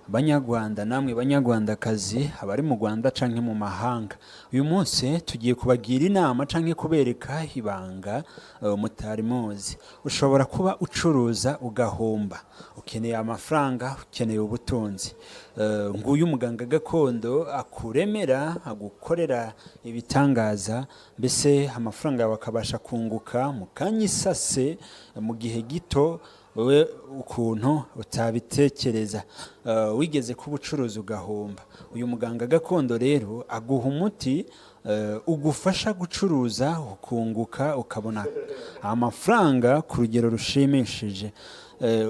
Banyarwanda namwe banyarwandakazi abari mu Rwanda canke mu mahanga, uyu munsi tugiye kubagira inama canke kubereka ibanga mutari muzi. Ushobora kuba ucuruza ugahomba, ukeneye amafaranga, ukeneye ubutunzi. Nguyu muganga gakondo akuremera, agukorera ibitangaza, mbese amafaranga yawe akabasha kunguka mu kanyisase mu gihe gito wewe ukuntu utabitekereza. Wigeze kuba ucuruza ugahomba, uyu muganga gakondo rero aguha umuti ugufasha gucuruza ukunguka ukabona amafaranga ku rugero rushimishije.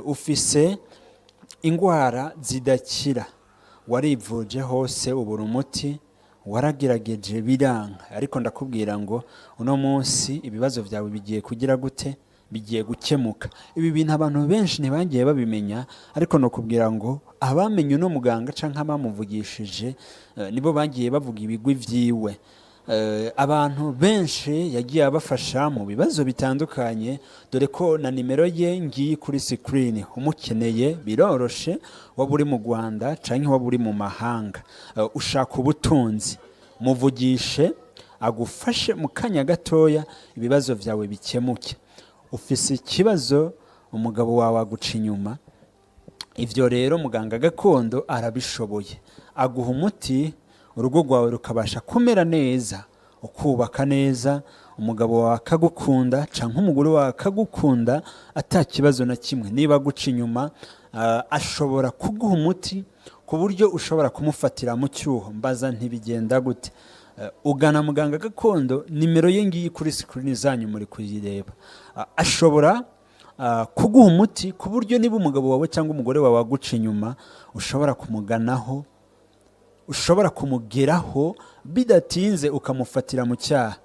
Ufise indwara zidakira, warivuje hose ubura umuti, waragerageje biranga, ariko ndakubwira ngo uno munsi ibibazo byawe bigiye kugira gute, bigiye gukemuka. Ibi bintu abantu benshi ntibagiye babimenya, ariko no kubwira ngo abamenye uno muganga canke abamuvugishije nibo bagiye bavuga ibigwi vyiwe. Abantu benshi yagiye abafasha mu bibazo bitandukanye, dore ko na nimero ye ngiye kuri screen, umukeneye biroroshe, waba uri mu Rwanda canke waba uri mu mahanga. Ushaka ubutunzi, muvugishe agufashe mu kanya gatoya ibibazo vyawe bikemuke. Ufise ikibazo umugabo wawe aguca inyuma, ivyo rero muganga gakondo arabishoboye, aguha umuti, urugo rwawe rukabasha kumera neza, ukubaka neza, umugabo wawe akagukunda canke umugore wawe akagukunda ata kibazo na kimwe. Niba aguca inyuma ashobora kuguha umuti ku buryo ushobora kumufatira mu cyuho. Mbaza ntibigenda gute? Ugana muganga gakondo, nimero ye ngiyi kuri screen zanyu muri kuyireba. Ashobora kuguha umuti ku buryo niba umugabo wawe cyangwa umugore wawe aguca inyuma, ushobora kumuganaho, ushobora kumugeraho bidatinze ukamufatira mu cyaha.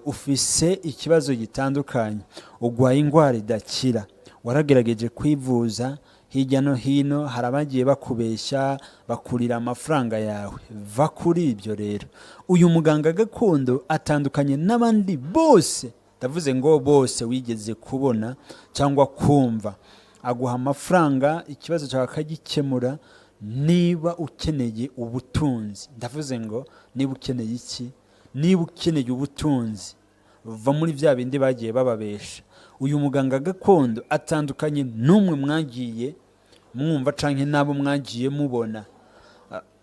Ufise ikibazo gitandukanye, ugwaye indwara idakira, waragerageje kwivuza hirya no hino, harabagiye bakubeshya bakurira amafaranga yawe, va kuri ibyo rero. Uyu muganga gakondo atandukanye n'abandi bose, ndavuze ngo bose wigeze kubona cyangwa kumva. Aguha amafaranga, ikibazo cyawe akagikemura. Niba ukeneye ubutunzi, ndavuze ngo niba ukeneye iki, niba ukeneye ubutunzi, va muri vya bindi bagiye bababesha. Uyu muganga gakondo atandukanye n'umwe mwagiye mwumva canke nabo mwagiye mubona.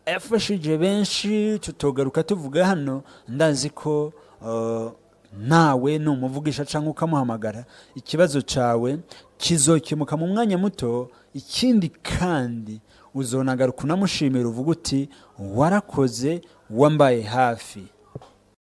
Afashije benshi, tutogaruka tuvuga hano. Ndazi ko nawe numuvugisha canke ukamuhamagara, ikibazo cawe kizokemuka mu mwanya muto. Ikindi kandi uzonagaruka unamushimira, uvuga uti warakoze, wambaye hafi.